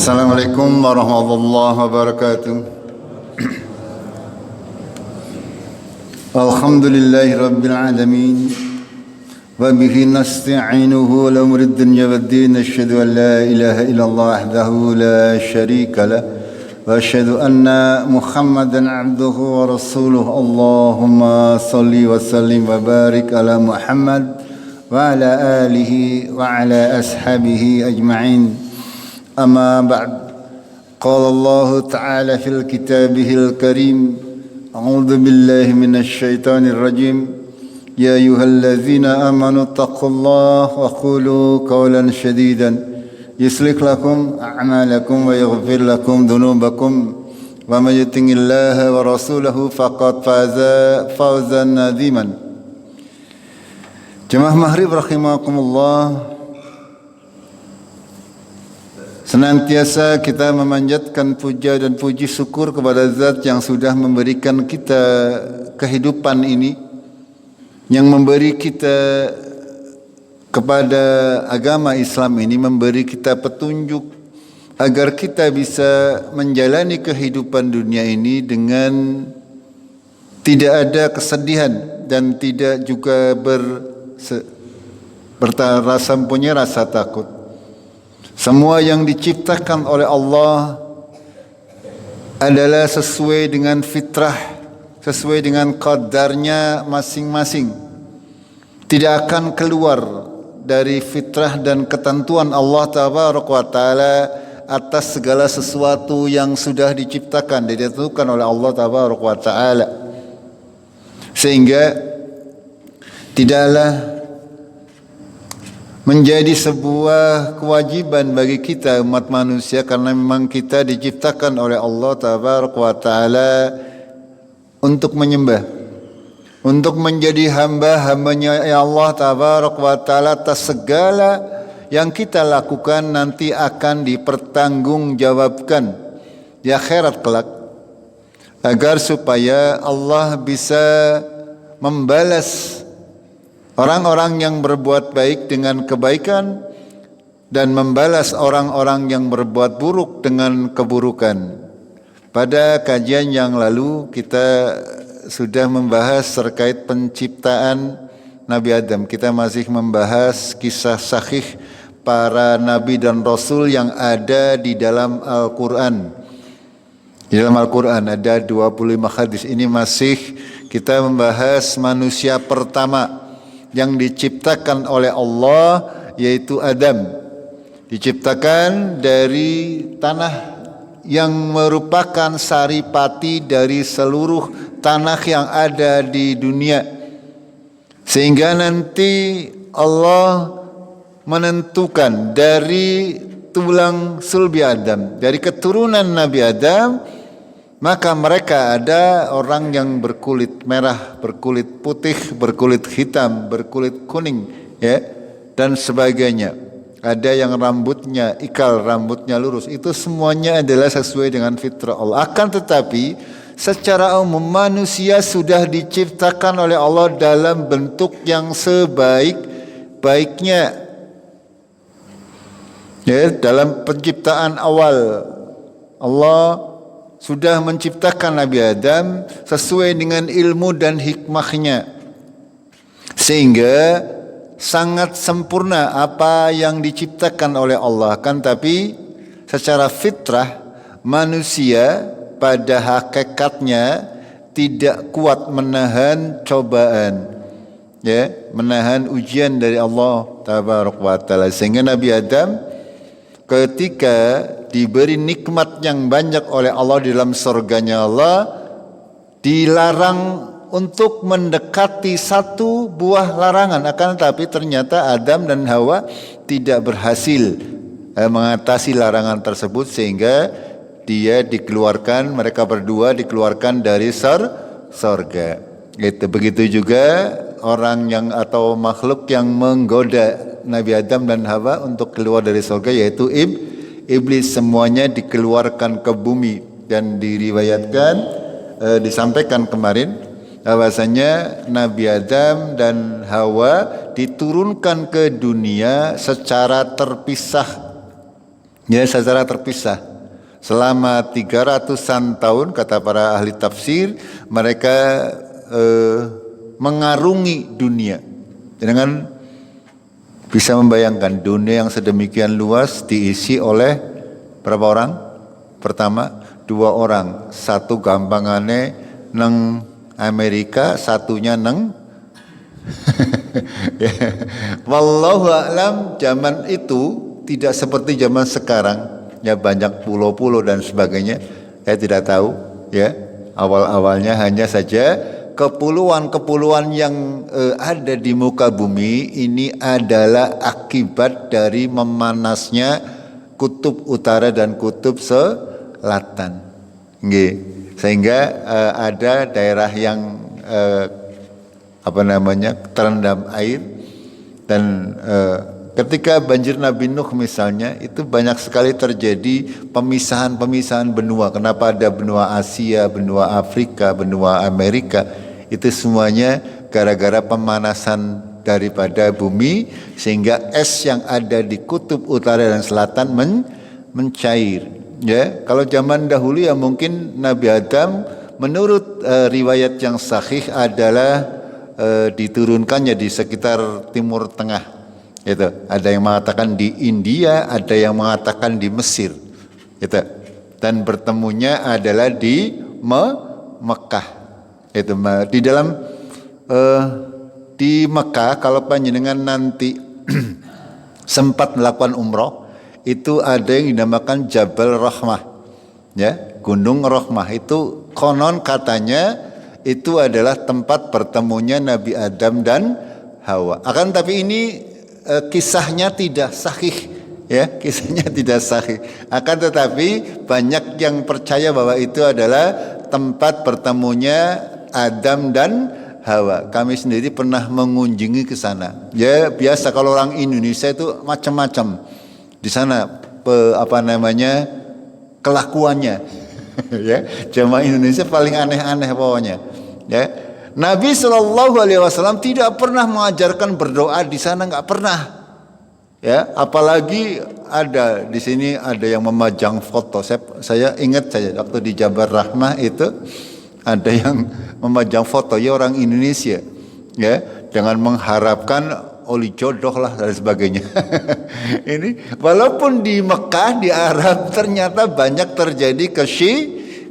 Assalamualaikum warahmatullahi wabarakatuh. Alhamdulillahi rabbil alamin. Wa bihi nasta'inuhu ala umuri dunya waddin. Asyhadu an la ilaha illallah wahdahu la syarika lah. Wa asyhadu anna Muhammadan abduhu wa rasuluh. Allahumma salli wa sallim wa barik ala Muhammad wa ala alihi wa ala ashabihi ajma'in. أما بعد قال الله تعالى في كتابه الكريم أعوذ بالله من الشيطان الرجيم يا أيها الذين آمنوا اتقوا الله وقولوا قولا سديدا يصلح لكم أعمالكم ويغفر لكم ذنوبكم ومن يطع الله ورسوله فقد فاز فوزا عظيما. Jemaah Maghrib rahimakumullah, senantiasa kita memanjatkan puja dan puji syukur kepada Zat yang sudah memberikan kita kehidupan ini, yang memberi kita kepada agama Islam ini, memberi kita petunjuk agar kita bisa menjalani kehidupan dunia ini dengan tidak ada kesedihan dan tidak juga mempunyai rasa takut. Semua yang diciptakan oleh Allah adalah sesuai dengan fitrah, sesuai dengan qadarnya masing-masing. Tidak akan keluar dari fitrah dan ketentuan Allah Tabaraka wa Ta'ala atas segala sesuatu yang sudah diciptakan, ditentukan oleh Allah Tabaraka wa Ta'ala. Sehingga tidaklah menjadi sebuah kewajiban bagi kita umat manusia, karena memang kita diciptakan oleh Allah Tabaraka wa Ta'ala untuk menyembah, untuk menjadi hamba-hambanya Allah Tabaraka wa Ta'ala. Atas segala yang kita lakukan nanti akan dipertanggungjawabkan di akhirat kelak, agar supaya Allah bisa membalas orang-orang yang berbuat baik dengan kebaikan dan membalas orang-orang yang berbuat buruk dengan keburukan. Pada kajian yang lalu kita sudah membahas terkait penciptaan Nabi Adam. Kita masih membahas kisah sahih para nabi dan rasul yang ada di dalam Al-Quran. Di dalam Al-Quran ada 25 hadis. Ini masih kita membahas manusia pertama yang diciptakan oleh Allah, yaitu Adam. Diciptakan dari tanah yang merupakan saripati dari seluruh tanah yang ada di dunia. Sehingga nanti Allah menentukan dari tulang sulbi Adam, dari keturunan Nabi Adam, maka mereka ada orang yang berkulit merah, berkulit putih, berkulit hitam, berkulit kuning, ya, dan sebagainya. Ada yang rambutnya ikal, rambutnya lurus. Itu semuanya adalah sesuai dengan fitrah Allah. Akan tetapi secara umum manusia sudah diciptakan oleh Allah dalam bentuk yang sebaik-baiknya. Ya, dalam penciptaan awal Allah sudah menciptakan Nabi Adam sesuai dengan ilmu dan hikmahnya, sehingga sangat sempurna apa yang diciptakan oleh Allah. Kan tapi secara fitrah manusia pada hakikatnya tidak kuat menahan cobaan, ya, menahan ujian dari Allah Tabaraka wa Ta'ala. Sehingga Nabi Adam ketika diberi nikmat yang banyak oleh Allah di dalam surganya Allah, dilarang untuk mendekati satu buah larangan. Akan tetapi ternyata Adam dan Hawa tidak berhasil mengatasi larangan tersebut, sehingga dia dikeluarkan, mereka berdua dikeluarkan dari surga. Begitu juga orang yang atau makhluk yang menggoda Nabi Adam dan Hawa untuk keluar dari surga, yaitu iblis. Semuanya dikeluarkan ke bumi, dan diriwayatkan disampaikan kemarin bahwasanya Nabi Adam dan Hawa diturunkan ke dunia secara terpisah Ya, secara terpisah. Selama 300-an tahun kata para ahli tafsir, mereka mengarungi dunia. Dengan bisa membayangkan dunia yang sedemikian luas diisi oleh berapa orang? Pertama, 2 orang. Satu gampangane neng Amerika, satunya neng ya. Wallahu a'lam, zaman itu tidak seperti zaman sekarang. Ya, banyak pulau-pulau dan sebagainya. Saya tidak tahu ya. Awal-awalnya hanya saja kepulauan-kepulauan yang ada di muka bumi ini adalah akibat dari memanasnya kutub utara dan kutub selatan. Nggih. Sehingga ada daerah yang terendam air dan ketika banjir Nabi Nuh misalnya itu banyak sekali terjadi pemisahan-pemisahan benua. Kenapa ada benua Asia, benua Afrika, benua Amerika? Itu semuanya gara-gara pemanasan daripada bumi sehingga es yang ada di kutub utara dan selatan mencair. Ya, kalau zaman dahulu ya mungkin Nabi Adam menurut riwayat yang sahih adalah diturunkannya di sekitar Timur Tengah. Itu ada yang mengatakan di India, ada yang mengatakan di Mesir. Itu dan bertemunya adalah di Mekah. Itu di dalam di Mekah kalau panjenengan nanti sempat melakukan umroh, itu ada yang dinamakan Jabal Rahmah. Ya, Gunung Rahmah itu konon katanya itu adalah tempat bertemunya Nabi Adam dan Hawa. Akan tapi ini kisahnya tidak sahih, ya, kisahnya tidak sahih. Akan tetapi banyak yang percaya bahwa itu adalah tempat bertemunya Adam dan Hawa. Kami sendiri pernah mengunjungi ke sana. Ya, biasa kalau orang Indonesia itu macam-macam di sana kelakuannya. Ya, jemaah Indonesia paling aneh-aneh pokoknya. Ya. Nabi SAW tidak pernah mengajarkan berdoa di sana, nggak pernah. Ya, apalagi ada di sini ada yang memajang foto. Saya ingat saja waktu di Jabal Rahmah itu ada yang memajang foto ya orang Indonesia, ya, dengan mengharapkan oli jodoh lah dan sebagainya. Ini walaupun di Mekah di Arab ternyata banyak terjadi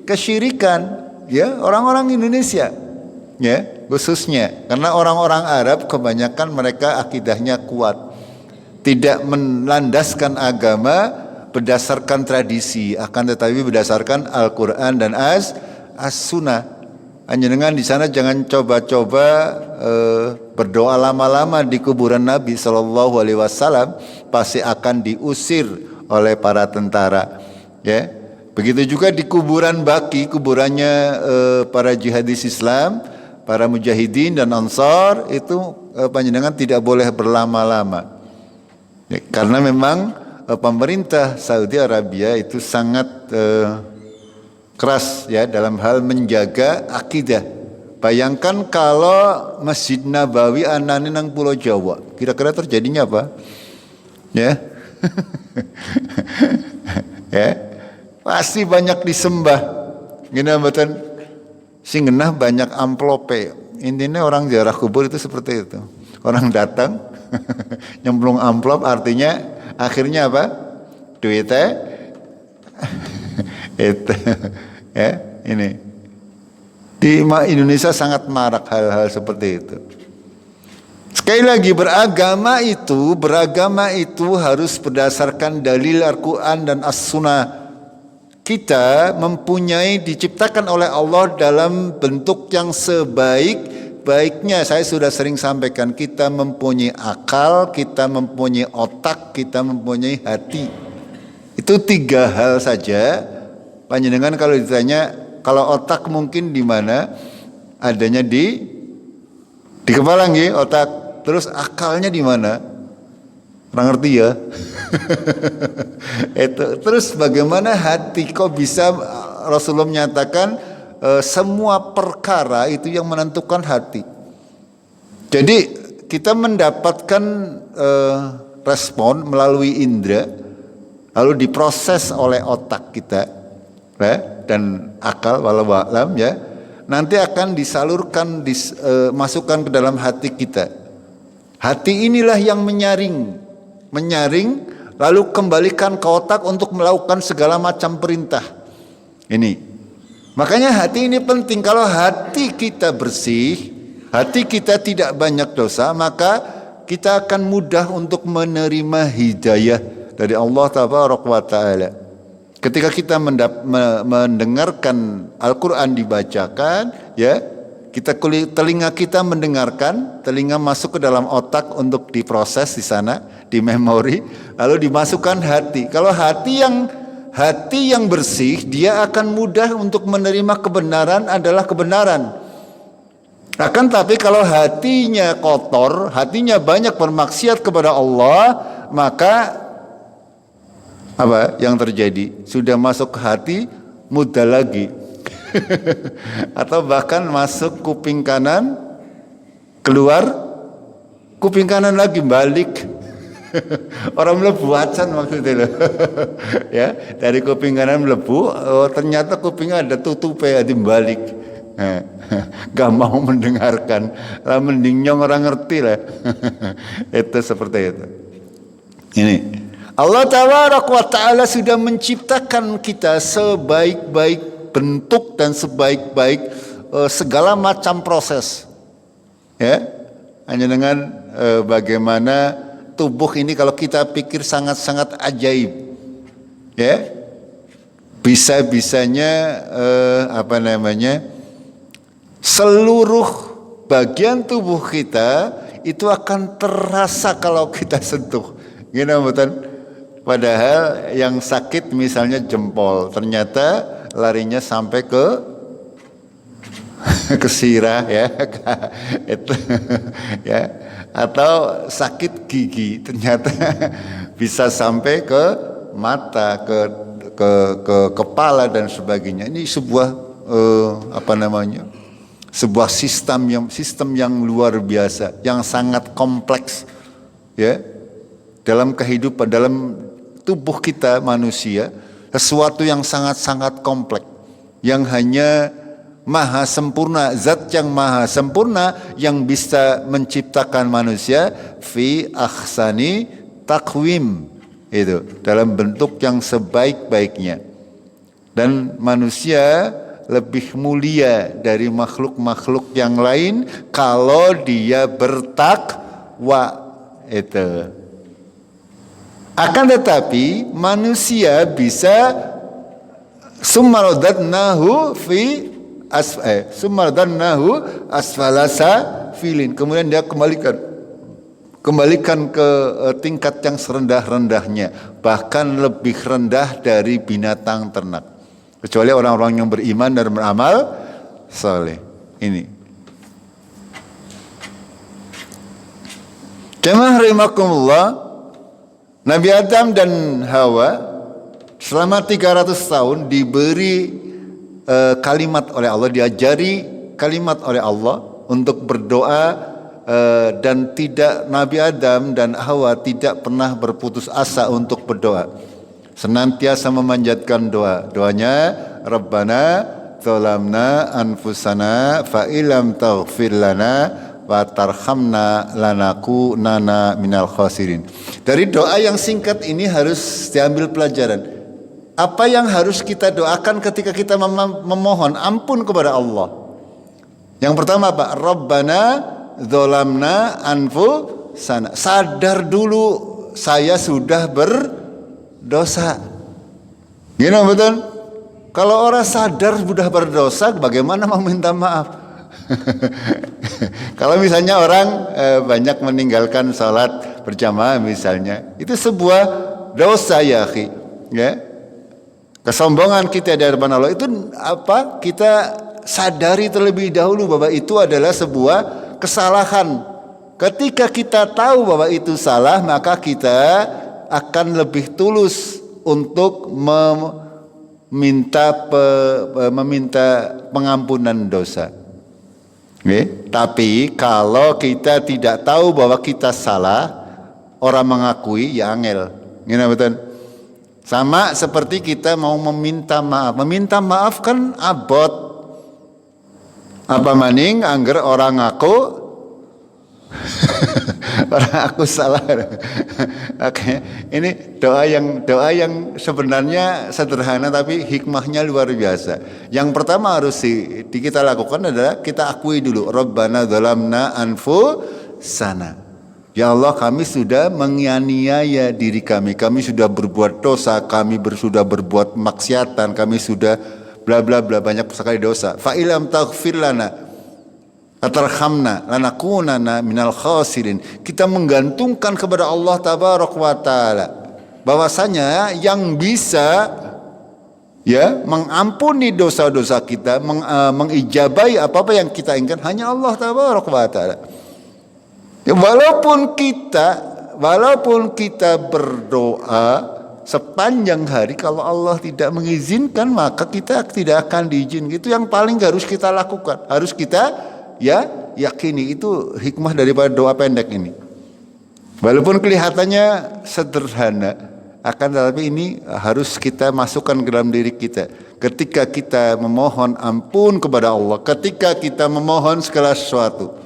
kesyirikan, ya, orang-orang Indonesia. Ya, khususnya karena orang-orang Arab kebanyakan mereka akidahnya kuat, tidak melandaskan agama berdasarkan tradisi, akan tetapi berdasarkan Al-Quran dan As-Sunnah. Hanya dengan di sana jangan coba-coba berdoa lama-lama di kuburan Nabi SAW, pasti akan diusir oleh para tentara. Ya, begitu juga di kuburan Baqi, kuburannya para jihadis Islam. Para mujahidin dan ansar itu panjenengan tidak boleh berlama-lama, ya, karena memang pemerintah Saudi Arabia itu sangat keras ya dalam hal menjaga akidah. Bayangkan kalau Masjid Nabawi anane nang Pulau Jawa, kira-kira terjadinya apa? Ya, ya, pasti banyak disembah. Gini mboten. Sing genah banyak amplope. Intinya orang ziarah kubur itu seperti itu. Orang datang nyemplung amplop, artinya akhirnya apa? Duitnya itu. Ya, ini. Di Indonesia sangat marak hal-hal seperti itu. Sekali lagi beragama itu harus berdasarkan dalil Al-Quran dan As-Sunnah. Kita mempunyai diciptakan oleh Allah dalam bentuk yang sebaik-baiknya. Saya sudah sering sampaikan, kita mempunyai akal, kita mempunyai otak, kita mempunyai hati. Itu 3 hal saja. Panjenengan kalau ditanya, kalau otak mungkin di mana? Adanya di kepala nggih, otak. Terus akalnya di mana? Orang ngerti ya. Itu terus bagaimana hati, kok bisa Rasulullah menyatakan semua perkara itu yang menentukan hati. Jadi kita mendapatkan respon melalui indera lalu diproses oleh otak kita dan akal walau alam ya, nanti akan disalurkan masukkan ke dalam hati kita. Hati inilah yang menyaring lalu kembalikan ke otak untuk melakukan segala macam perintah. Ini makanya hati ini penting. Kalau hati kita bersih, hati kita tidak banyak dosa, maka kita akan mudah untuk menerima hidayah dari Allah Tabaraka wa Ta'ala. Ketika kita mendengarkan Al-Quran dibacakan, ya, telinga kita mendengarkan, telinga masuk ke dalam otak untuk diproses di sana, di memori, lalu dimasukkan hati. Kalau hati yang bersih, dia akan mudah untuk menerima kebenaran adalah kebenaran. Akan tapi kalau hatinya kotor, hatinya banyak bermaksiat kepada Allah, maka apa yang terjadi? Sudah masuk ke hati, mudah lagi. Atau bahkan masuk kuping kanan, keluar kuping kanan lagi, balik. Orang melebu acan maksudnya loh. Ya, dari kuping kanan melebu, ternyata kupingnya ada tutupnya, dibalik. Gak mau mendengarkan, lah mending nyong orang ngerti lah. Itu seperti itu. Ini Allah Tabaraka wa Ta'ala sudah menciptakan kita sebaik-baik bentuk dan sebaik-baik segala macam proses. Ya, hanya dengan bagaimana tubuh ini kalau kita pikir sangat-sangat ajaib. Ya, bisa-bisanya seluruh bagian tubuh kita itu akan terasa kalau kita sentuh. Gini betul. Padahal yang sakit misalnya jempol, ternyata larinya sampai ke sirah ya, itu ya, atau sakit gigi ternyata bisa sampai ke mata, ke kepala dan sebagainya. Ini sebuah sebuah sistem yang luar biasa, yang sangat kompleks ya, dalam kehidupan, dalam tubuh kita manusia, sesuatu yang sangat-sangat kompleks, yang hanya maha sempurna, zat yang maha sempurna yang bisa menciptakan manusia fi ahsani takwim, itu dalam bentuk yang sebaik-baiknya. Dan manusia lebih mulia dari makhluk-makhluk yang lain kalau dia bertakwa. Itu akan tetapi manusia bisa summaradadnahu asfalasa filin, kemudian dia kembalikan ke tingkat yang serendah-rendahnya, bahkan lebih rendah dari binatang ternak, kecuali orang-orang yang beriman dan beramal saleh. Ini kama rahimakumullah, Nabi Adam dan Hawa selama 300 tahun diberi kalimat oleh Allah, diajari kalimat oleh Allah untuk berdoa, dan Nabi Adam dan Hawa tidak pernah berputus asa untuk berdoa, senantiasa memanjatkan doanya, Rabbana dzalamna anfusana fa illam taghfir lana wa tarhamna lanakunanna minal khasirin. Dari doa yang singkat ini harus diambil pelajaran. Apa yang harus kita doakan ketika kita memohon ampun kepada Allah? Yang pertama apa? Rabbana dzalamna anfusana. Sadar dulu saya sudah berdosa. Gini betul? Kalau orang sadar sudah berdosa, bagaimana mau minta maaf? Kalau misalnya orang banyak meninggalkan salat berjamaah misalnya, itu sebuah dosa ya akhi, ya. Kesombongan kita di hadapan Allah itu apa? Kita sadari terlebih dahulu bahwa itu adalah sebuah kesalahan. Ketika kita tahu bahwa itu salah, maka kita akan lebih tulus untuk meminta pengampunan dosa. Okay. Tapi kalau kita tidak tahu bahwa kita salah, orang mengakui ya angel. Gini betul. Sama seperti kita mau meminta maaf. Meminta maaf kan abot. Apa maning angger orang aku orang aku salah. Oke, ini doa yang sebenarnya sederhana tapi hikmahnya luar biasa. Yang pertama harus kita lakukan adalah kita akui dulu, Rabbana dzalamna anfusana. Ya Allah, kami sudah menganiaya diri kami. Kami sudah berbuat dosa, kami sudah berbuat maksiatan, kami sudah bla bla bla, banyak sekali dosa. Fa ilam taghfir lana atarhamna lanakunana minal khasirin. Kita menggantungkan kepada Allah tabaraka wa taala bahwasanya yang bisa mengampuni dosa-dosa kita, mengijabai apa-apa yang kita inginkan hanya Allah tabaraka wa taala. Ya, walaupun kita berdoa sepanjang hari, kalau Allah tidak mengizinkan maka kita tidak akan diizinkan. Itu yang paling harus kita lakukan. Harus kita yakini. Itu hikmah daripada doa pendek ini. Walaupun kelihatannya sederhana, akan tetapi ini harus kita masukkan ke dalam diri kita. Ketika kita memohon ampun kepada Allah, ketika kita memohon segala sesuatu,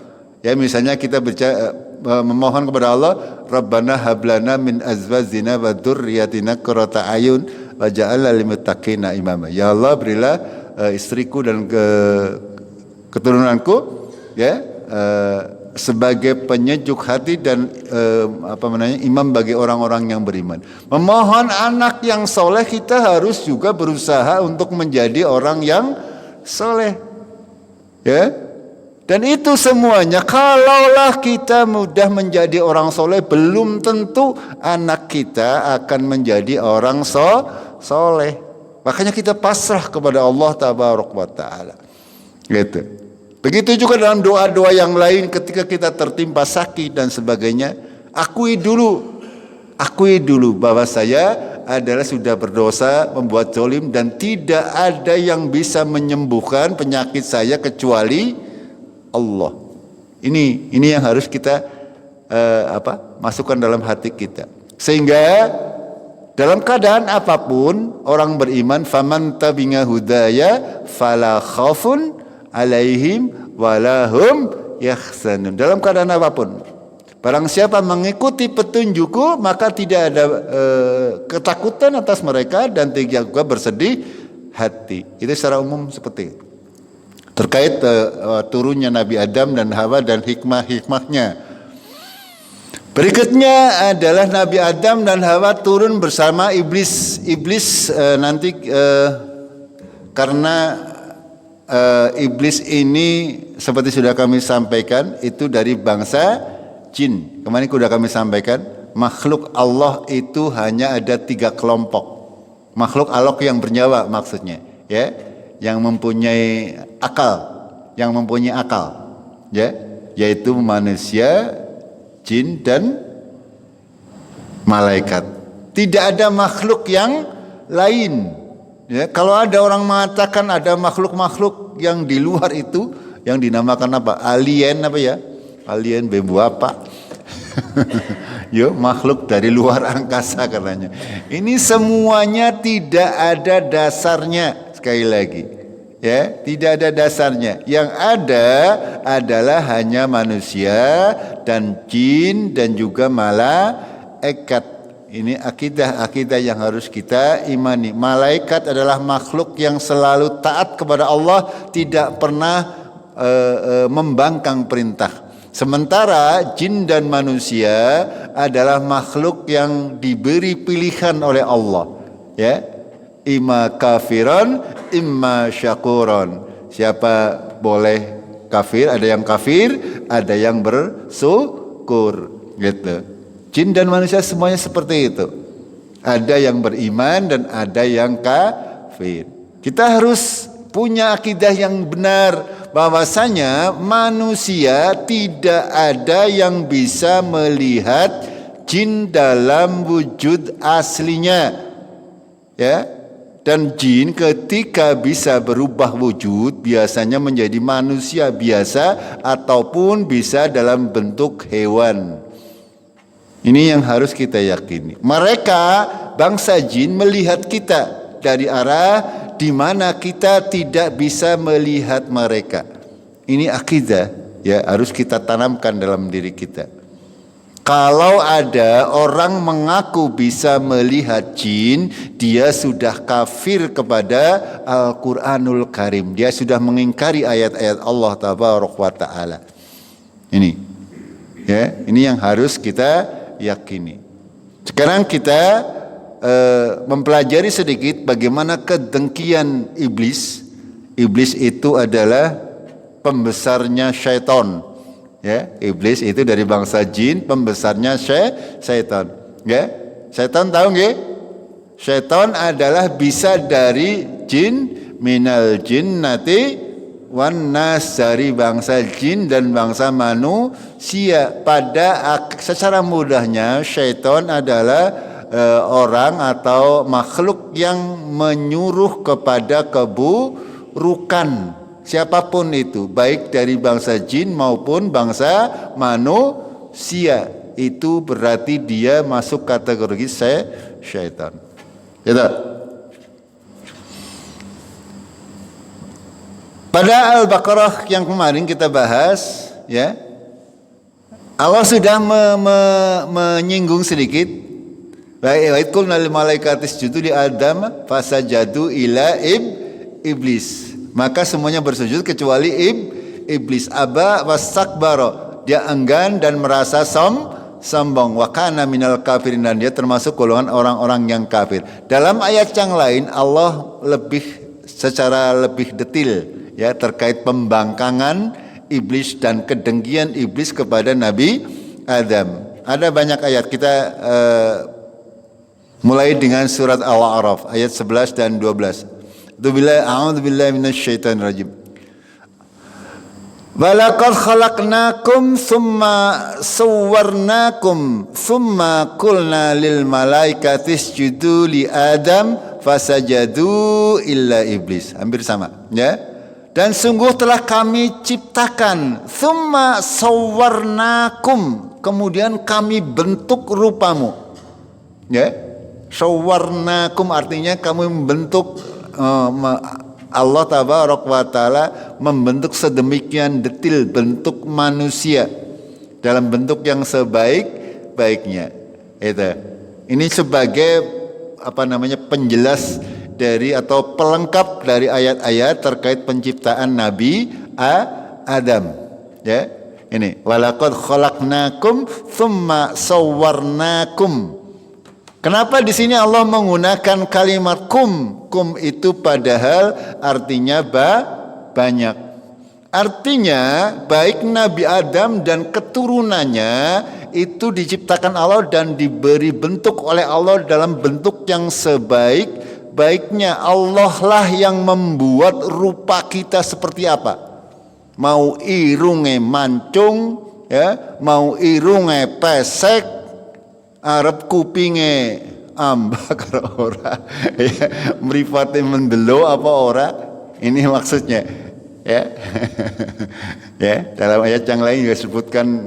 misalnya kita memohon kepada Allah, Rabbana hablana min azwajina wa dzurriyyatina qurrata ayun waj'alna lil muttaqina imama. Ya Allah, berilah istriku dan keturunanku sebagai penyejuk hati dan imam bagi orang-orang yang beriman. Memohon anak yang soleh, kita harus juga berusaha untuk menjadi orang yang soleh. Dan itu semuanya, kalaulah kita mudah menjadi orang soleh, belum tentu anak kita akan menjadi orang soleh. Makanya kita pasrah kepada Allah tabaraka wa taala. Gitu. Begitu juga dalam doa-doa yang lain, ketika kita tertimpa sakit dan sebagainya, akui dulu bahwa saya adalah sudah berdosa, membuat zalim, dan tidak ada yang bisa menyembuhkan penyakit saya kecuali Allah. Ini yang harus kita masukkan dalam hati kita. Sehingga dalam keadaan apapun orang beriman, faman tabi'a hudaya fala khaufun alaihim walahum yahzanun. Dalam keadaan apapun, barang siapa mengikuti petunjukku, maka tidak ada ketakutan atas mereka dan tidak juga bersedih hati. Itu secara umum seperti itu. Terkait turunnya Nabi Adam dan Hawa dan hikmah-hikmahnya. Berikutnya adalah Nabi Adam dan Hawa turun bersama iblis. Iblis nanti karena iblis ini seperti sudah kami sampaikan itu dari bangsa jin. Kemarin sudah kami sampaikan, makhluk Allah itu hanya ada 3 kelompok. Makhluk Allah yang bernyawa maksudnya, yang mempunyai akal, yaitu manusia, jin dan malaikat. Tidak ada makhluk yang lain. Kalau ada orang mengatakan ada makhluk-makhluk yang di luar itu, yang dinamakan apa? Alien Alien bembu apa? Makhluk dari luar angkasa katanya. Ini semuanya tidak ada dasarnya. Sekali lagi, tidak ada dasarnya. Yang ada adalah hanya manusia dan jin dan juga malaikat. Ini akidah yang harus kita imani. Malaikat adalah makhluk yang selalu taat kepada Allah, tidak pernah membangkang perintah. Sementara jin dan manusia adalah makhluk yang diberi pilihan oleh Allah, imma kafiran, imma syakuran. Siapa boleh kafir, ada yang kafir, ada yang bersyukur, gitu. Jin dan manusia semuanya seperti itu. Ada yang beriman dan ada yang kafir. Kita harus punya akidah yang benar bahwasanya manusia tidak ada yang bisa melihat jin dalam wujud aslinya. Dan jin ketika bisa berubah wujud biasanya menjadi manusia biasa ataupun bisa dalam bentuk hewan. Ini yang harus kita yakini. Mereka bangsa jin melihat kita dari arah di mana kita tidak bisa melihat mereka. Ini akidah, ya, harus kita tanamkan dalam diri kita. Kalau ada orang mengaku bisa melihat jin, dia sudah kafir kepada Al-Quranul Karim. Dia sudah mengingkari ayat-ayat Allah Tabaraka wa Ta'ala. Ini, ya, ini yang harus kita yakini. Sekarang kita mempelajari sedikit bagaimana kedengkian iblis. Iblis itu adalah pembesarnya syaitan. Ya, iblis itu dari bangsa jin, pembesarnya syaitan. Ya, syaitan tahu nggih? Syaitan adalah bisa dari jin, minal jinnati wan nas, dari bangsa jin dan bangsa manusia. Secara mudahnya syaitan adalah orang atau makhluk yang menyuruh kepada keburukan. Siapapun itu, baik dari bangsa jin maupun bangsa manusia, itu berarti dia masuk kategori syaitan. Gitu. Pada Al-Baqarah yang kemarin kita bahas, ya, Allah sudah menyinggung sedikit. Baik, qulna lil malaikati isjudu li Adam fasajadu ila iblis. Maka semuanya bersujud kecuali iblis. Aba wastakbara, dia enggan dan merasa sombong. Wa kana minal kafirin, dan dia termasuk golongan orang-orang yang kafir. Dalam ayat yang lain Allah secara lebih detail, ya, terkait pembangkangan iblis dan kedengkian iblis kepada Nabi Adam. Ada banyak ayat, kita mulai dengan surat Al-A'raf ayat 11 dan 12. A'udzu billahi minasyaitonir rajim. Walaqad khalaqnakum tsumma sawwarnakum tsumma qulna lil malaikati isjudu li Adam fasajadu illa iblis. Hampir sama, ya. Dan sungguh telah kami ciptakan, tsumma sawwarnakum, kemudian kami bentuk rupamu. Ya. Sawwarnakum artinya kami membentuk, Allah Tabaraka wa Ta'ala membentuk sedemikian detil bentuk manusia dalam bentuk yang sebaik-baiknya. Ini sebagai penjelas dari atau pelengkap dari ayat-ayat terkait penciptaan Nabi Adam. Ya, ini walaqad khalaqnakum tsumma sawwarnakum. Kenapa di sini Allah menggunakan kalimat kum? Kum itu padahal artinya banyak. Artinya baik Nabi Adam dan keturunannya itu diciptakan Allah dan diberi bentuk oleh Allah dalam bentuk yang sebaik-baiknya. Allah lah yang membuat rupa kita seperti apa. Mau irunge mancung, ya, mau irunge pesek, arep kupinge ambak ora, ya, mripate mendelo apa ora, ini maksudnya, ya. Ya, dalam ayat yang lain juga sebutkan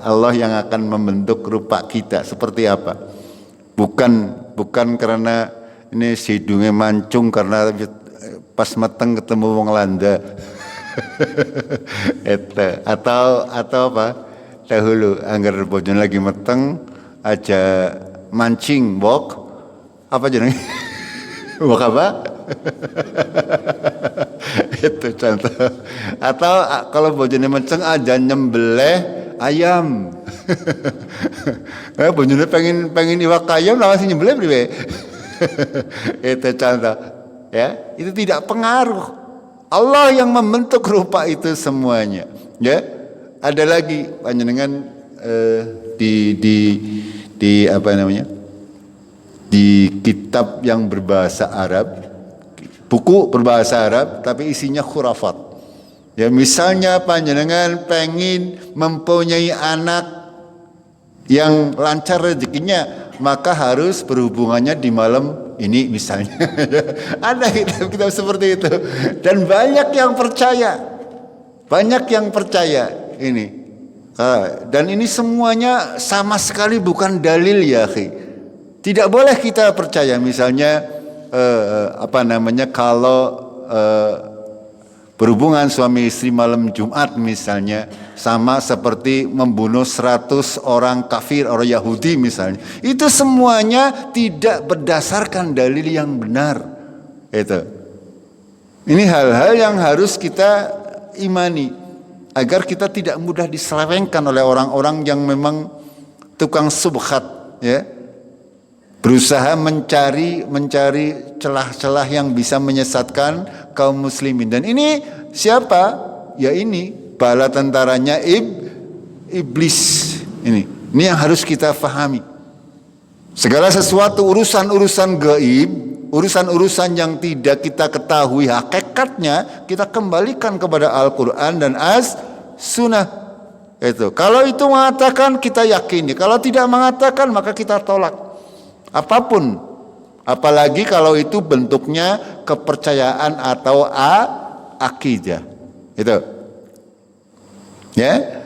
Allah yang akan membentuk rupa kita seperti apa. Bukan karena ini hidungnya mancung karena pas meteng ketemu wong landa. atau apa? Dahulu anggar bojone lagi meteng aja mancing wok apa jenenge wok apa itu contoh. Atau kalau bojone menceng aja nyembelih ayam. Bojone pengen iwak ayam langsung nyembelih priwe. Itu contoh, ya, itu tidak pengaruh. Allah yang membentuk rupa itu semuanya, ya. Ada lagi panjenengan di apa namanya, di kitab yang berbahasa Arab, buku berbahasa Arab tapi isinya khurafat. Ya, misalnya panjenengan pengen mempunyai anak yang lancar rezekinya, maka harus berhubungannya di malam ini misalnya. Ada kitab-kitab seperti itu dan banyak yang percaya ini. Dan ini semuanya sama sekali bukan dalil, ya akhi. Tidak boleh kita percaya misalnya kalau berhubungan suami istri malam Jumat misalnya sama seperti membunuh 100 orang kafir, orang Yahudi misalnya. Itu semuanya tidak berdasarkan dalil yang benar. Itu. Ini hal-hal yang harus kita imani agar kita tidak mudah diselewengkan oleh orang-orang yang memang tukang subhat, ya. Berusaha mencari celah-celah yang bisa menyesatkan kaum muslimin. Dan ini siapa? Ya ini bala tentaranya iblis. Ini yang harus kita fahami. Segala sesuatu urusan-urusan gaib, urusan-urusan yang tidak kita ketahui hakikatnya, kita kembalikan kepada Al-Quran dan As-Sunnah. Itu. Kalau itu mengatakan kita yakini, kalau tidak mengatakan maka kita tolak. Apapun, apalagi kalau itu bentuknya kepercayaan atau akidah. Itu. Ya.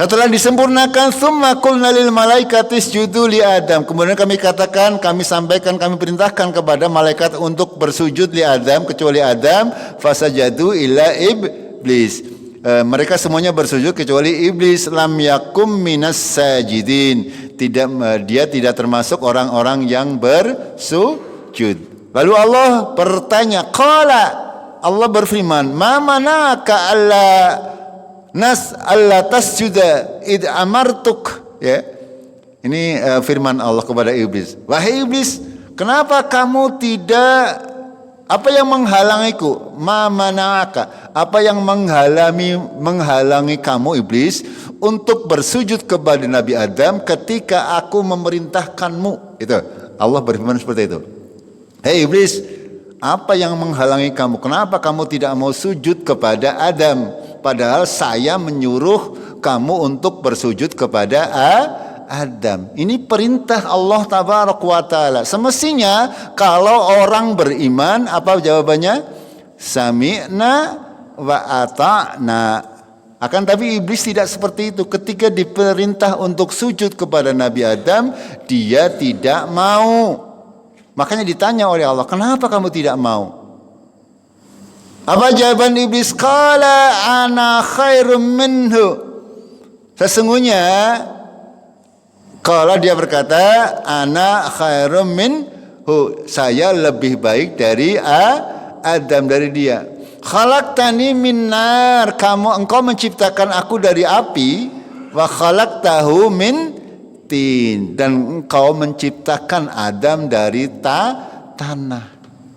Setelah disempurnakan, tsumma qulna lil malaikati isjudu li Adam. Kemudian kami katakan, kami sampaikan, kami perintahkan kepada malaikat untuk bersujud li Adam, kecuali Adam, fasajadu illa iblis. Mereka semuanya bersujud kecuali iblis. Lam yakum minas sajidin. Dia tidak termasuk orang-orang yang bersujud. Lalu Allah bertanya, qala, Allah berfirman, ma manaka alla tasjuda id amartuk, ya. Ini firman Allah kepada iblis. Wahai iblis, kenapa kamu tidak, apa yang menghalangiku? Ma manaka, apa yang menghalangi kamu iblis untuk bersujud kepada Nabi Adam ketika aku memerintahkanmu? Itu Allah berfirman seperti itu. Hei iblis, apa yang menghalangi kamu? Kenapa kamu tidak mau sujud kepada Adam? Padahal saya menyuruh kamu untuk bersujud kepada Adam. Ini perintah Allah Tabaraka wa Ta'ala. Semestinya kalau orang beriman, apa jawabannya? Sami'na wa ata'na. Akan tapi iblis tidak seperti itu. Ketika diperintah untuk sujud kepada Nabi Adam, dia tidak mau. Makanya ditanya oleh Allah, kenapa kamu tidak mau? Apa jawaban iblis? Qala ana khairum minhu. Sesungguhnya kalau dia berkata ana khairum minhu, saya lebih baik dari Adam, dari dia. Khalaqtani min nar, engkau menciptakan aku dari api, wa khalaqtahu min tin, dan engkau menciptakan Adam dari tanah.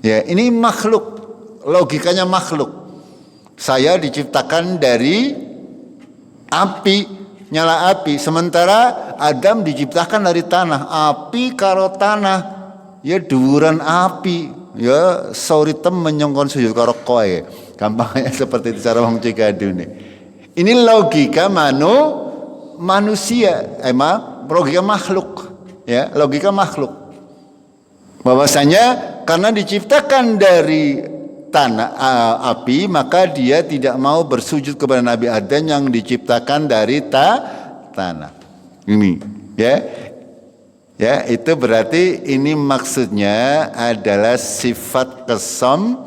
Ya, ini makhluk, logikanya makhluk. Saya diciptakan dari api, nyala api, sementara Adam diciptakan dari tanah. Api karo tanah, ya duran api, ya sauritem menyongkon sujud karo koe. Gampangnya seperti itu cara wong Cikadu nih. Ini logika manusia, logika makhluk, ya, logika makhluk. Bahwasanya karena diciptakan dari tanah api, maka dia tidak mau bersujud kepada Nabi Adam yang diciptakan dari tanah. Ini, ya. Ya, itu berarti ini maksudnya adalah sifat kesombongan.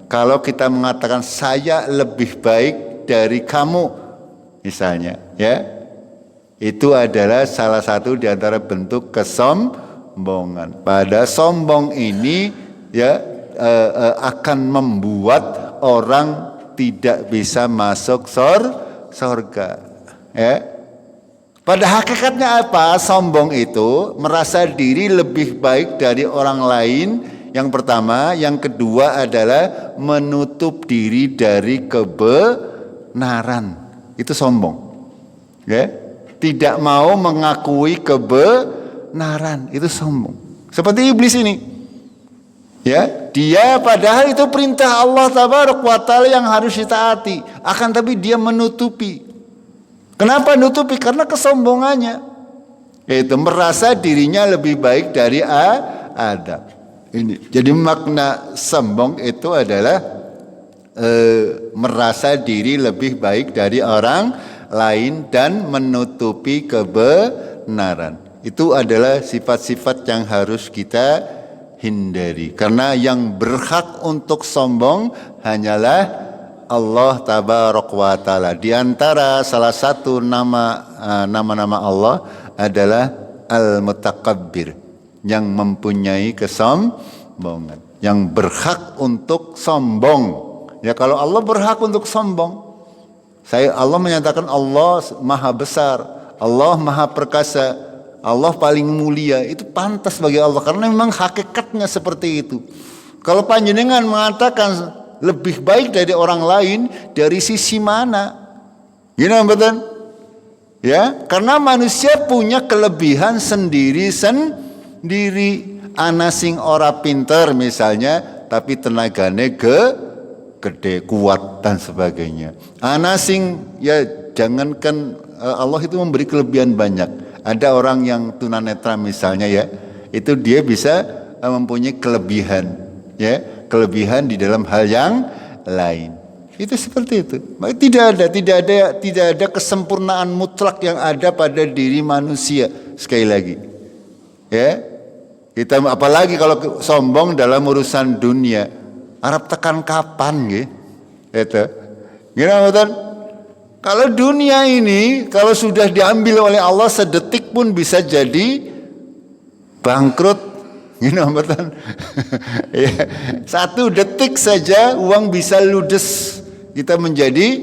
Kalau kita mengatakan saya lebih baik dari kamu misalnya, ya, itu adalah salah satu di antara bentuk kesombongan. Pada sombong ini, ya, akan membuat orang tidak bisa masuk surga, ya. Pada hakikatnya apa? Sombong itu merasa diri lebih baik dari orang lain. Yang pertama, yang kedua adalah menutup diri dari kebenaran. Itu sombong. Ya? Tidak mau mengakui kebenaran, itu sombong. Seperti iblis ini. Ya, dia padahal itu perintah Allah Tabaraka wa Ta'ala yang harus ditaati, akan tapi dia menutupi. Kenapa nutupi? Karena kesombongannya, yaitu merasa dirinya lebih baik dari Adam. Ini. Jadi makna sombong itu adalah merasa diri lebih baik dari orang lain dan menutupi kebenaran. Itu adalah sifat-sifat yang harus kita hindari. Karena yang berhak untuk sombong hanyalah Allah Tabaraka wa Ta'ala. Di antara salah satu nama-nama Allah adalah Al-Mutakabbir, yang mempunyai kesombongan, yang berhak untuk sombong. Ya, kalau Allah berhak untuk sombong, Allah menyatakan Allah maha besar, Allah maha perkasa, Allah paling mulia, itu pantas bagi Allah karena memang hakikatnya seperti itu. Kalau panjenengan mengatakan lebih baik dari orang lain, dari sisi mana? Gini betul? Ya, karena manusia punya kelebihan sendiri. Ana sing ora pinter misalnya, tapi tenagane gede, kuat dan sebagainya. Ana sing, ya jangankan Allah itu memberi kelebihan banyak. Ada orang yang tunanetra misalnya, ya, itu dia bisa mempunyai kelebihan, ya, kelebihan di dalam hal yang lain. Itu seperti itu. Tidak ada kesempurnaan mutlak yang ada pada diri manusia. Sekali lagi, ya, kita apalagi kalau sombong dalam urusan dunia, Arab tekan kapan, gitu? Itu, gimana betul? Kalau dunia ini, kalau sudah diambil oleh Allah sedetik pun bisa jadi bangkrut, gimana betul? Ya, 1 detik saja uang bisa ludes, kita menjadi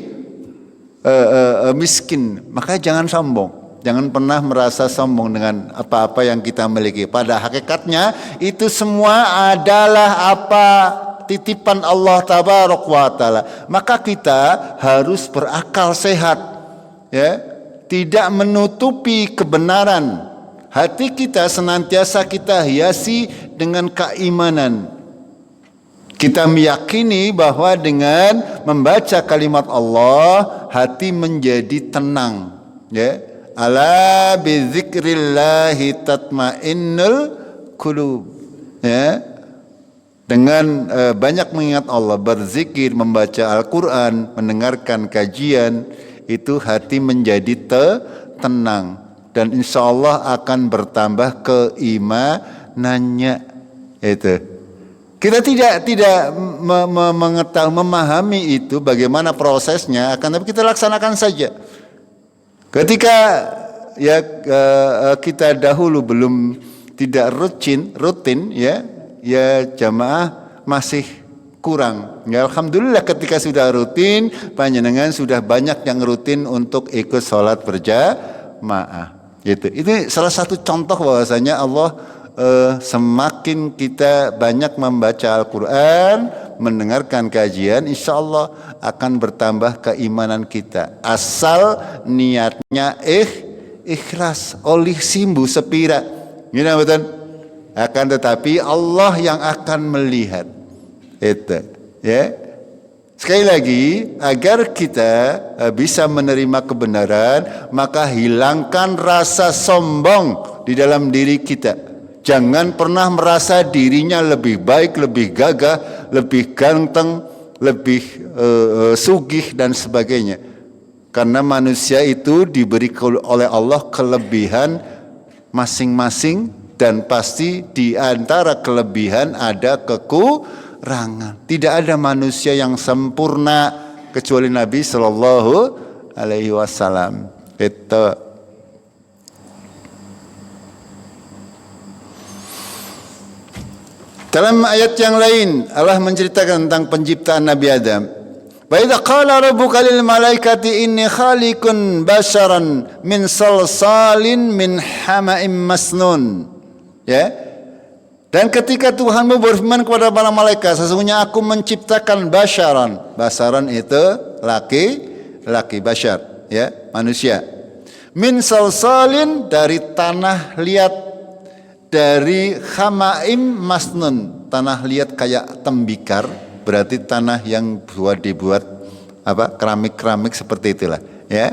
miskin. Maka jangan sombong. Jangan pernah merasa sombong dengan apa-apa yang kita miliki. Pada hakikatnya itu semua adalah titipan Allah Tabaraka wa Ta'ala. Maka kita harus berakal sehat, ya, tidak menutupi kebenaran. Hati kita senantiasa kita hiasi dengan keimanan. Kita meyakini bahwa dengan membaca kalimat Allah, hati menjadi tenang, ya. Ala bizikrillahi tatmainnul qulub, ya. Dengan banyak mengingat Allah, berzikir, membaca Al-Quran, mendengarkan kajian, itu hati menjadi tenang, dan insya Allah akan bertambah keimanannya. Itu kita tidak mengetahui, memahami itu bagaimana prosesnya, akan tapi kita laksanakan saja. Ketika ya kita dahulu belum tidak rutin, ya jamaah masih kurang. Ya, alhamdulillah ketika sudah rutin, panjenengan sudah banyak yang rutin untuk ikut sholat berjamaah. Gitu. Ini salah satu contoh bahwasanya Allah semakin kita banyak membaca Al-Quran, mendengarkan kajian, insya Allah akan bertambah keimanan kita. Asal niatnya ikhlas, oleh simbu sepira. Gini betul? Akan tetapi Allah yang akan melihat. Itu, ya. Sekali lagi, agar kita bisa menerima kebenaran, maka hilangkan rasa sombong di dalam diri kita. Jangan pernah merasa dirinya lebih baik, lebih gagah, lebih ganteng, lebih sugih dan sebagainya. Karena manusia itu diberi oleh Allah kelebihan masing-masing, dan pasti di antara kelebihan ada kekurangan. Tidak ada manusia yang sempurna kecuali Nabi Sallallahu Alaihi Wasallam. Itu. Dalam ayat yang lain Allah menceritakan tentang penciptaan Nabi Adam. Wa idza qala rabbuka lil malaikati inni khaliqun basharan min salsalin min hama'im masnun. Ya. Dan ketika Tuhanmu berfirman kepada para malaikat, sesungguhnya aku menciptakan basharan. Basharan itu laki bashar, ya, manusia. Min salsalin, dari tanah liat, dari hamaim masnun, tanah liat kayak tembikar, berarti tanah yang dibuat keramik seperti itulah, ya.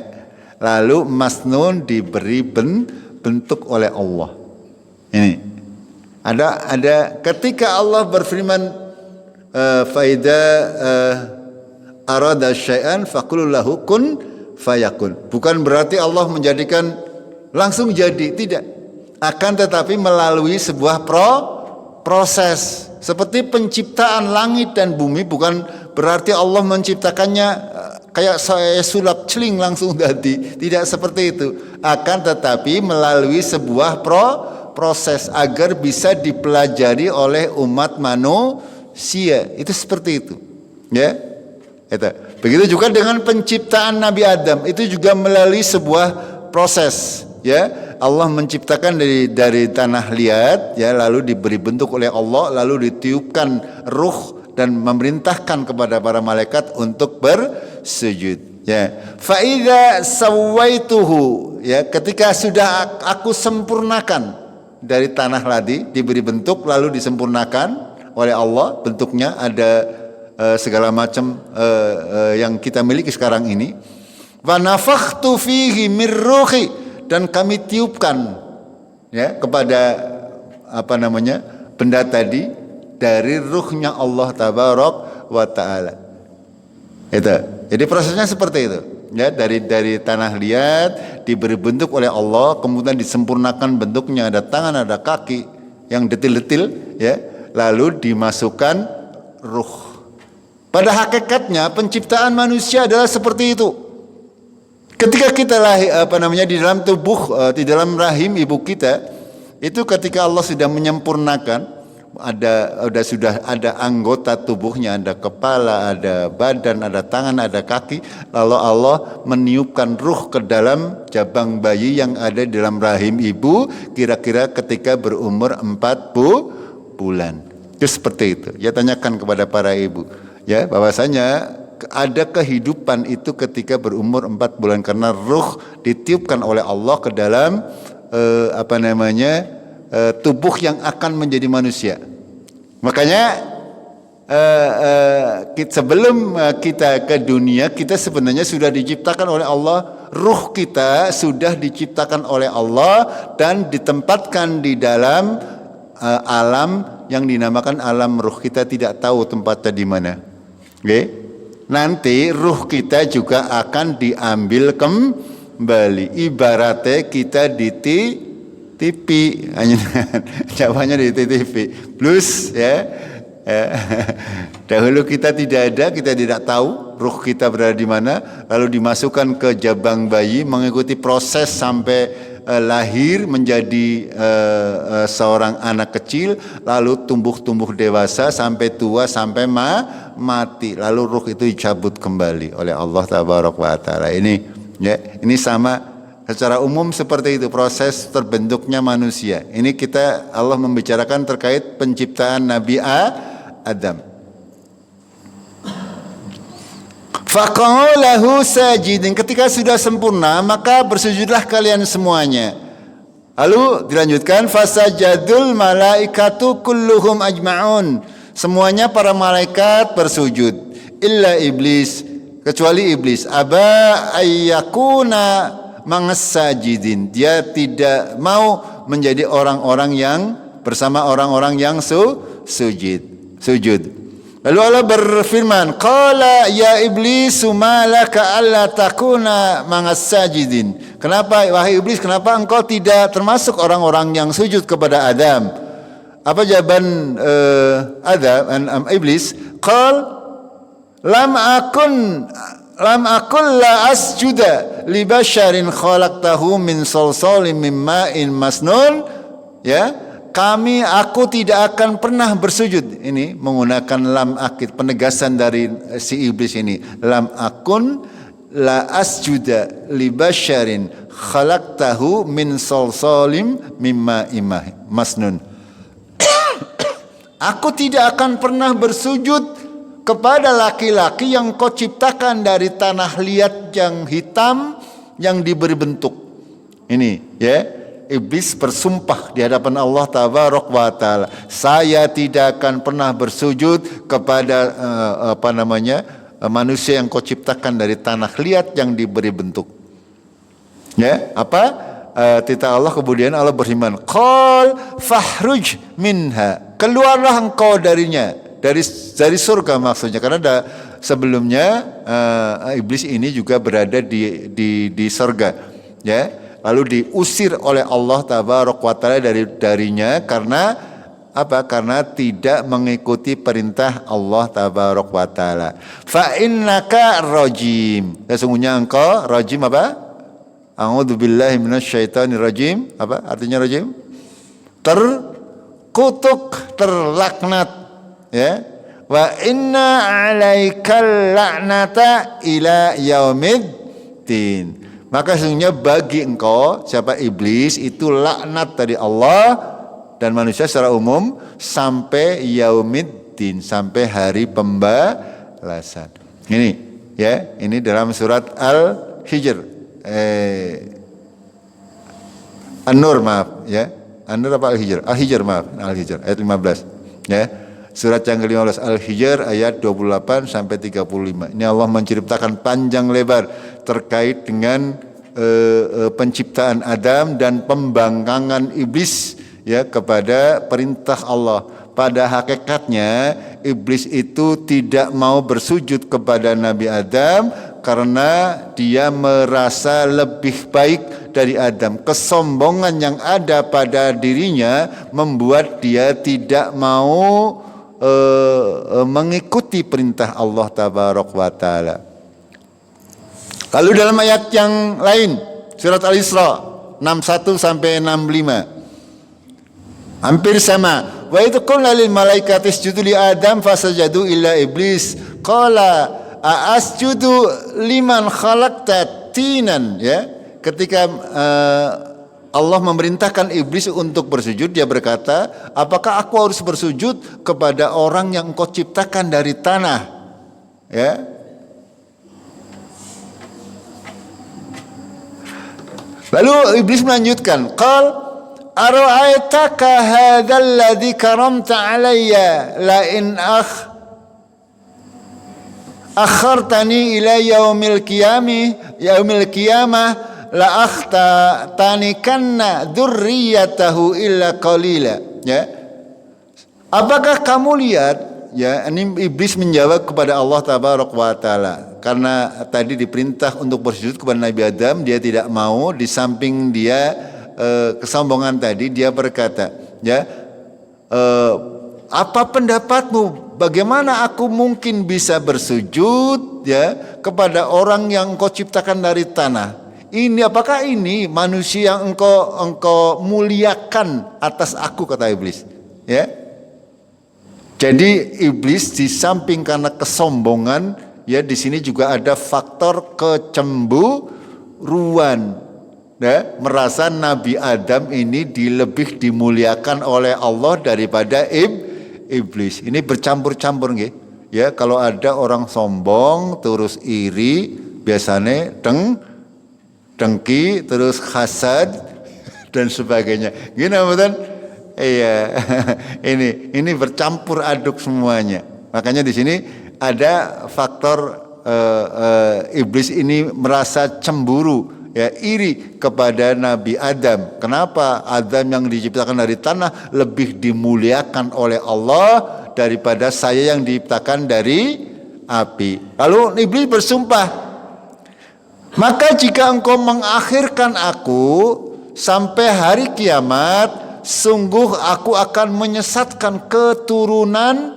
Lalu masnun diberi bentuk oleh Allah. Ini ada ketika Allah berfirman faida arada syai'an faqul lahu kun fayakun. Bukan berarti Allah menjadikan langsung jadi, tidak. akan tetapi melalui sebuah proses. Seperti penciptaan langit dan bumi bukan berarti Allah menciptakannya kayak saya sulap celing langsung jadi. Tidak seperti itu. Akan tetapi melalui sebuah proses agar bisa dipelajari oleh umat manusia. Itu seperti itu. Ya. Itu. Begitu juga dengan penciptaan Nabi Adam, itu juga melalui sebuah proses. Ya, Allah menciptakan dari tanah liat, ya, lalu diberi bentuk oleh Allah, lalu ditiupkan ruh dan memerintahkan kepada para malaikat untuk bersujud. Ya, fa idza sawaituhu, ya, ketika sudah aku sempurnakan dari tanah tadi diberi bentuk lalu disempurnakan oleh Allah, bentuknya ada segala macam yang kita miliki sekarang ini. Wa nafakhtu fihi min ruhi, dan kami tiupkan, ya, kepada benda tadi dari ruhnya Allah tabarak wa taala. Itu. Jadi prosesnya seperti itu. Ya, dari tanah liat diberi bentuk oleh Allah, kemudian disempurnakan bentuknya, ada tangan, ada kaki yang detil-detil, ya, lalu dimasukkan ruh. Pada hakikatnya penciptaan manusia adalah seperti itu. Ketika kita lahir di dalam tubuh, di dalam rahim ibu kita, itu ketika Allah sudah menyempurnakan, sudah ada anggota tubuhnya, ada kepala, ada badan, ada tangan, ada kaki, lalu Allah meniupkan ruh ke dalam jabang bayi yang ada di dalam rahim ibu, kira-kira ketika berumur 4 bulan. Itu seperti itu. Ya, tanyakan kepada para ibu, ya, bahwasanya ada kehidupan itu ketika berumur 4 bulan karena ruh ditiupkan oleh Allah ke dalam tubuh yang akan menjadi manusia. Makanya sebelum kita ke dunia, kita sebenarnya sudah diciptakan oleh Allah. Ruh kita sudah diciptakan oleh Allah dan ditempatkan di dalam alam yang dinamakan alam ruh. Kita tidak tahu tempatnya di mana. Oke? Nanti ruh kita juga akan diambil kembali. Ibaratnya kita di TV, Jawanya di TV. Plus, ya. Dahulu kita tidak ada, kita tidak tahu ruh kita berada di mana, lalu dimasukkan ke jabang bayi, mengikuti proses sampai lahir menjadi seorang anak kecil, lalu tumbuh dewasa sampai tua sampai mati, lalu ruh itu dicabut kembali oleh Allah tabaraka wa taala. Ini, ya, ini sama secara umum seperti itu proses terbentuknya manusia. Ini Allah membicarakan terkait penciptaan Nabi Adam. Faqalahu sajidin, ketika sudah sempurna maka bersujudlah kalian semuanya. Lalu dilanjutkan fasajadul malaikatu kulluhum ajma'un, semuanya para malaikat bersujud illa iblis, kecuali iblis. Aba ayyakuna mangasajidin, dia tidak mau menjadi orang-orang yang bersama orang-orang yang sujud. Lalu Allah berfirman, qala ya iblis ma laka alla takuna mangasajidin. Kenapa wahai iblis, kenapa engkau tidak termasuk orang-orang yang sujud kepada Adam? Apa jawaban iblis? Qal lam akun la asjuda li basharin khalaqtahu min salsalin min ma'in masnun. Ya, aku tidak akan pernah bersujud. Ini menggunakan lam akid, penegasan dari si iblis ini. Lam akun la asjuda li basharin khalaqtahu min salsalim mimma masnun. Aku tidak akan pernah bersujud kepada laki-laki yang kau ciptakan dari tanah liat yang hitam yang diberi bentuk. Ini, ya. Iblis bersumpah di hadapan Allah tabaraka wa taala, saya tidak akan pernah bersujud kepada manusia yang kau ciptakan dari tanah liat yang diberi bentuk. Ya, titah Allah, kemudian Allah berfirman, qal fahruj minha, keluarlah engkau darinya, dari surga maksudnya, karena sebelumnya iblis ini juga berada di surga, ya. lalu diusir oleh Allah tabaraka wa taala darinya karena apa? Karena tidak mengikuti perintah Allah tabaraka wa taala. Fa innaka rajim. Sesungguhnya engkau rajim apa? A'udzubillahi minasyaitonir rajim. Apa artinya rajim? Terkutuk, terlaknat, ya. Wa inna 'alaikal la'nata ila yaumiddin. Maka sesungguhnya bagi engkau, siapa iblis, itu laknat dari Allah dan manusia secara umum sampai yaumiddin, sampai hari pembalasan. Ini ya, ini dalam surat Al-Hijr. An-Nur maaf ya. An-Nur apa Al-Hijr? Al-Hijr maaf, Al-Hijr ayat 15 ya. Surat yang ke-15 Al-Hijr ayat 28 sampai 35. Ini Allah menceritakan panjang lebar terkait dengan penciptaan Adam dan pembangkangan iblis ya kepada perintah Allah. Pada hakikatnya iblis itu tidak mau bersujud kepada Nabi Adam karena dia merasa lebih baik dari Adam. Kesombongan yang ada pada dirinya membuat dia tidak mau mengikuti perintah Allah tabaraka wa taala. Lalu dalam ayat yang lain surat Al-Isra 61 sampai 65 hampir sama. Wa idh qulna lil malaikati isjudu li Adam fasajadu illa iblis qala asjudu liman khalaqta tinan, ya. Ketika Allah memerintahkan iblis untuk bersujud, dia berkata, apakah aku harus bersujud kepada orang yang engkau ciptakan dari tanah? Ya. Lalu iblis melanjutkan, qal ara'aitaka hadzal ladzi karamta alayya la in akhartani ila yaumil qiyamah la akhtanikanna dzurriyyatahu illa qalila, ya. Apakah kamu lihat, ya, ini iblis menjawab kepada Allah tabaraka wa taala karena tadi diperintah untuk bersujud kepada Nabi Adam, dia tidak mau. Di samping dia kesombongan tadi, dia berkata, ya, apa pendapatmu, bagaimana aku mungkin bisa bersujud, ya, kepada orang yang engkau ciptakan dari tanah? Ini apakah ini manusia yang engkau muliakan atas aku, kata iblis, ya. Jadi iblis di samping karena kesombongan, ya, di sini juga ada faktor kecemburuan, ya, merasa Nabi Adam ini lebih dimuliakan oleh Allah daripada iblis. Ini bercampur-campur, nggih. Ya, kalau ada orang sombong terus iri, biasanya dengki, terus hasad dan sebagainya. Gini betul? Iya. ini bercampur aduk semuanya. Makanya di sini ada faktor iblis ini merasa cemburu, ya, iri kepada Nabi Adam. Kenapa Adam yang diciptakan dari tanah lebih dimuliakan oleh Allah daripada saya yang diciptakan dari api? Lalu iblis bersumpah, maka jika engkau mengakhirkan aku sampai hari kiamat, sungguh aku akan menyesatkan keturunan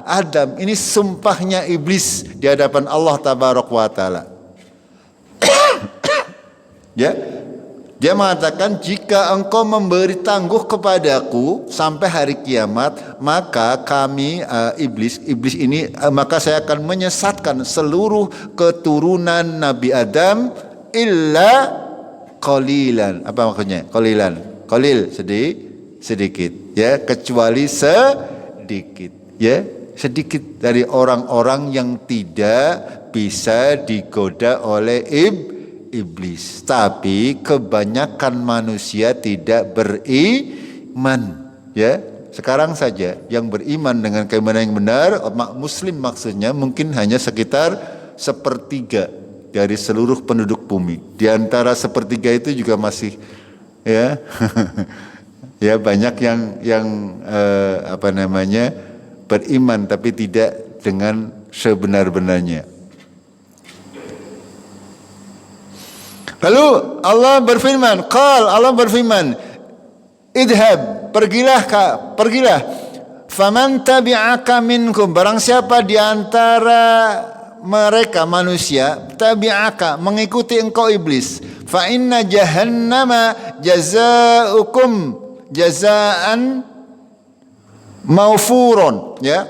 Adam. Ini sumpahnya iblis di hadapan Allah tabaraka wa taala. Ya, dia mengatakan, jika engkau memberi tangguh kepadaku sampai hari kiamat, maka kami iblis ini maka saya akan menyesatkan seluruh keturunan Nabi Adam illa qalilan. Apa maksudnya? Qalil sedikit, ya, kecuali sedikit, ya, sedikit dari orang-orang yang tidak bisa digoda oleh iblis. Tapi kebanyakan manusia tidak beriman, ya. Sekarang saja yang beriman dengan keimanan yang benar, muslim maksudnya, mungkin hanya sekitar 1/3 dari seluruh penduduk bumi. Di antara 1/3 itu juga masih, ya, ya, banyak yang beriman tapi tidak dengan sebenar-benarnya. Lalu Allah berfirman, Allah berfirman, idhab, pergilah. Faman tabi'aka minkum, barang siapa di antara mereka manusia, tabi'aka, mengikuti engkau iblis, fa inna jahannama jazaukum jazaan maufuron, ya.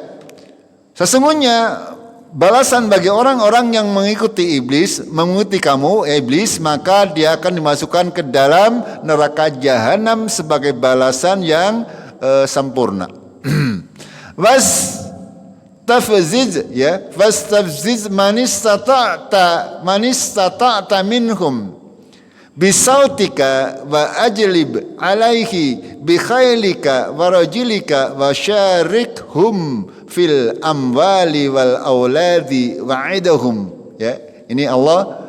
Sesungguhnya balasan bagi orang-orang yang mengikuti iblis, mengikuti kamu iblis, maka dia akan dimasukkan ke dalam neraka jahanam sebagai balasan yang sempurna. Wastafziz, ya, wastafziz man istata'ta minhum bisautika wa ajlib alaihi bi khailika wa rajilika wa syarikhum fil amwali wal auladi wa'idahum, ya. Ini Allah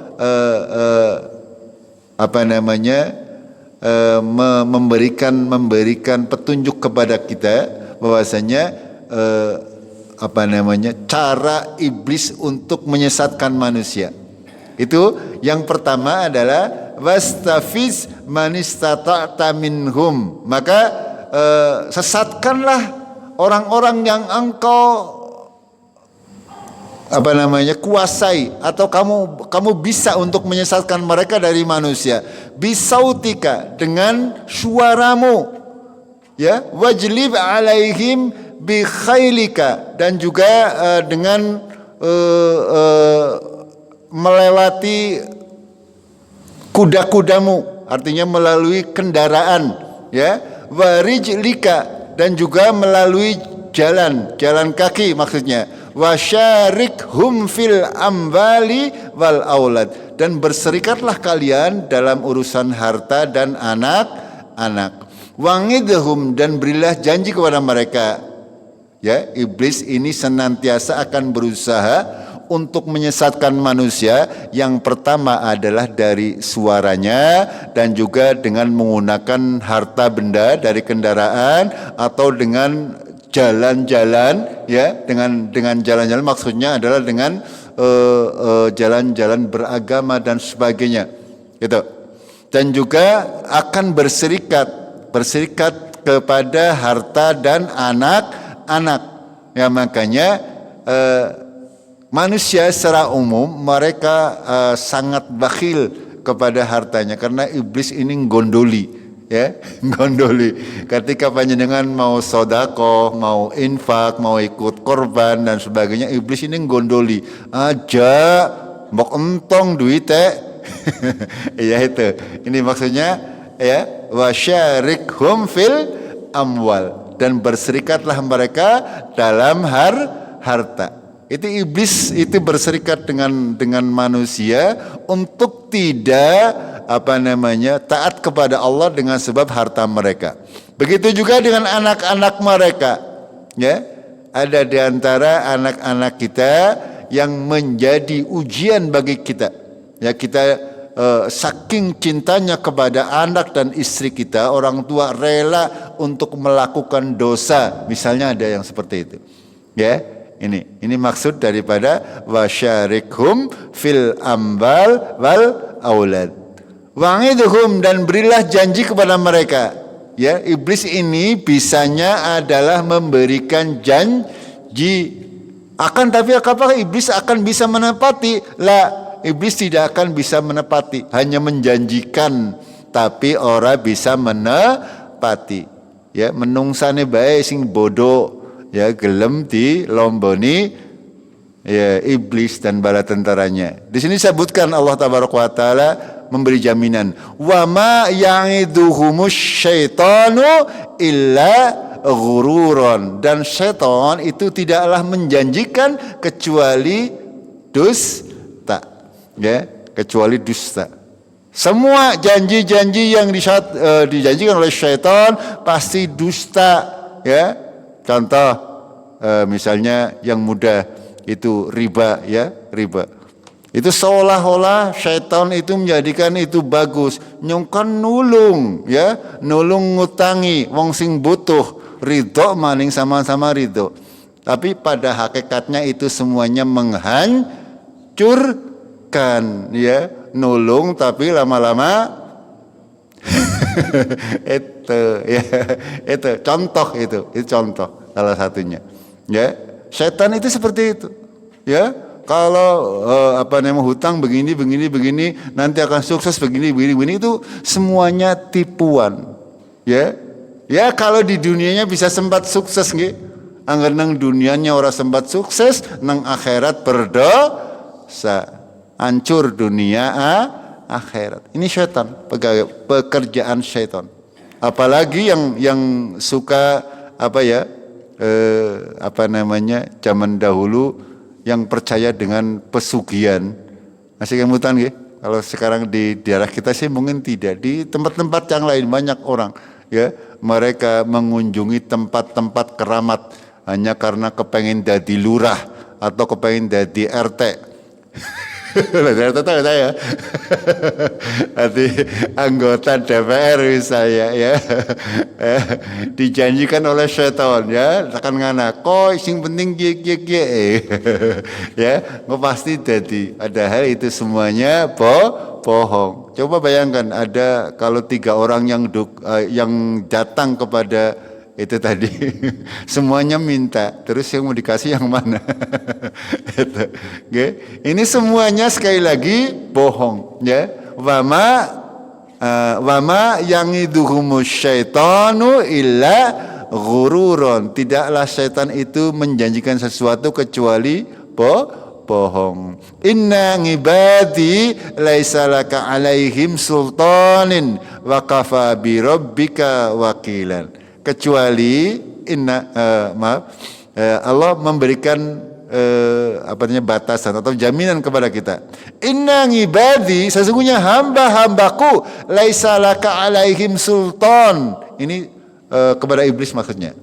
memberikan petunjuk kepada kita bahwasanya cara iblis untuk menyesatkan manusia. Itu yang pertama adalah wastafiz man istata'ta minhum, maka sesatkanlah orang-orang yang engkau kuasai atau kamu bisa untuk menyesatkan mereka dari manusia. Bisautika, dengan suaramu, ya, wajlib alaihim bi khailika, dan juga dengan melewati kuda-kudamu, artinya melalui kendaraan, ya, warijlika, dan juga melalui jalan kaki maksudnya, wasyarikhum fil amwali wal aulad, dan berserikatlah kalian dalam urusan harta dan anak-anak. Wangidhum, dan berilah janji kepada mereka, ya. Iblis ini senantiasa akan berusaha untuk menyesatkan manusia. Yang pertama adalah dari suaranya, dan juga dengan menggunakan harta benda dari kendaraan, atau dengan jalan-jalan, ya, dengan jalan-jalan maksudnya adalah dengan jalan-jalan beragama dan sebagainya, gitu. Dan juga akan berserikat kepada harta dan anak-anak, ya. Makanya manusia secara umum mereka sangat bakhil kepada hartanya, karena iblis ini gondoli, ya, gondoli. Ketika panjenengan mau sedekah, mau infak, mau ikut korban dan sebagainya, iblis ini gondoli aja, mbok entong duit ya, itu. Ini maksudnya, ya, wasyarikhum fil amwal, dan berserikatlah mereka dalam harta. Itu iblis itu berserikat dengan manusia untuk tidak taat kepada Allah dengan sebab harta mereka. Begitu juga dengan anak-anak mereka, ya. Ada di antara anak-anak kita yang menjadi ujian bagi kita, ya. Kita saking cintanya kepada anak dan istri kita, orang tua rela untuk melakukan dosa, misalnya ada yang seperti itu, ya. Ini maksud daripada wasyarikhum fil ambal wal aulad. Wangidhum, dan berilah janji kepada mereka, ya. Iblis ini bisanya adalah memberikan janji, tapi apakah iblis akan bisa menepati? Iblis tidak akan bisa menepati, hanya menjanjikan, tapi ora bisa menepati, ya. Menungsane bae sing bodoh, ya, gelem di lomboni, ya, iblis dan bala tentaranya. Di sini disebutkan Allah Tabaraka wa Taala memberi jaminan, wa ma ya'iduhumus syaitanu illa ghururon, dan setan itu tidaklah menjanjikan kecuali dusta, ya, kecuali dusta. Semua janji-janji yang dijanjikan oleh syaitan pasti dusta, ya. Contoh, misalnya yang mudah itu riba, ya, riba. Itu seolah-olah syaitan itu menjadikan itu bagus, nyongkon nulung, ya, nulung ngutangi wong sing butuh, ridho maning sama-sama ridho. Tapi pada hakikatnya itu semuanya menghancurkan, ya, nulung tapi lama-lama itu ya, itu contoh, itu contoh salah satunya. Ya, setan itu seperti itu. Ya, kalau hutang begini, nanti akan sukses begini, itu semuanya tipuan. Ya, ya kalau di dunianya bisa sempat sukses nggih. Angger nang dunianya ora sempat sukses, nang akhirat berdosa. Hancur dunia akhirat. Ini syaitan, pekerjaan syaitan. Apalagi yang suka zaman dahulu yang percaya dengan pesugihan. Masih kemutan nggih? Kalau sekarang di daerah kita sih mungkin tidak. Di tempat-tempat yang lain banyak orang ya, mereka mengunjungi tempat-tempat keramat hanya karena kepengen jadi lurah atau kepengen jadi RT. RT tahu saya. Nanti anggota DPR misalnya ya. Dijanjikan oleh syaitan ya, akan ngana kok sing penting ya, nggak pasti jadi. Padahal itu semuanya bohong. Coba bayangkan ada kalau 3 orang yang datang kepada itu tadi semuanya minta, terus yang mau dikasih yang mana? Ini semuanya sekali lagi bohong ya. Wama yang iduhumus syaitanu illa ghururon. Tidaklah syaitan itu menjanjikan sesuatu kecuali bohong. Inna ngibadi laisa laka alaihim sultanin wa kafa bi rabbika wakilan. Kecuali Allah memberikan batasan atau jaminan kepada kita. Inna ngibadi, sesungguhnya hamba-hambaku, laisa laka alaihim sultan. Ini kepada iblis maksudnya.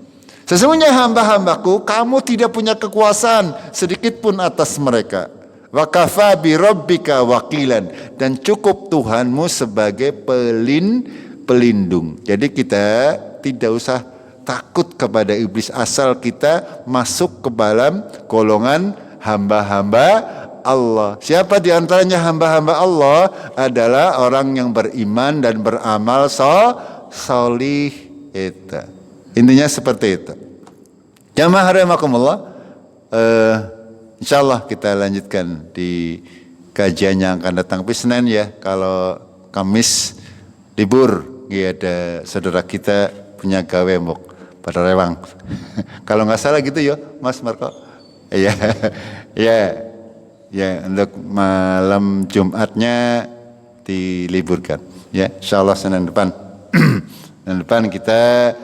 Sesungguhnya hamba-hambaku, kamu tidak punya kekuasaan sedikit pun atas mereka. Wa kafa bi rabbika wakilan, dan cukup Tuhanmu sebagai pelindung. Jadi kita tidak usah takut kepada iblis asal kita masuk ke dalam golongan hamba-hamba Allah. Siapa di antaranya hamba-hamba Allah? Adalah orang yang beriman dan beramal solih. Intinya seperti itu. Jamaah rahimakumullah. Insyaallah kita lanjutkan di kajian yang akan datang. Tapi Senin ya, kalau Kamis libur, ya ada saudara kita punya gawe mbok pada rewang. Kalau nggak salah gitu ya, Mas Marco. Iya, ya untuk malam Jumatnya diliburkan. Ya, insyaallah Senin depan. Senin depan kita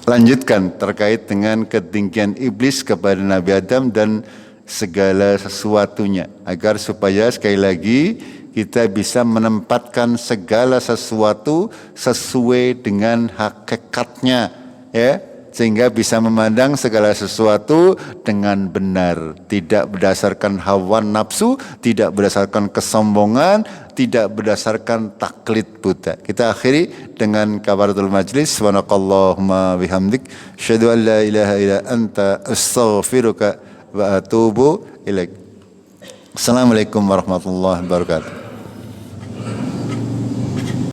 lanjutkan terkait dengan ketinggian iblis kepada Nabi Adam dan segala sesuatunya, agar supaya sekali lagi kita bisa menempatkan segala sesuatu sesuai dengan hakikatnya ya, sehingga bisa memandang segala sesuatu dengan benar, tidak berdasarkan hawa nafsu, tidak berdasarkan kesombongan, tidak berdasarkan taklid buta. Kita akhiri dengan kafaratul majlis. Subhanakallahumma bihamdik, asyhadu an la ilaha illa anta, astaghfiruka wa atubu ilaik. Assalamualaikum warahmatullahi wabarakatuh.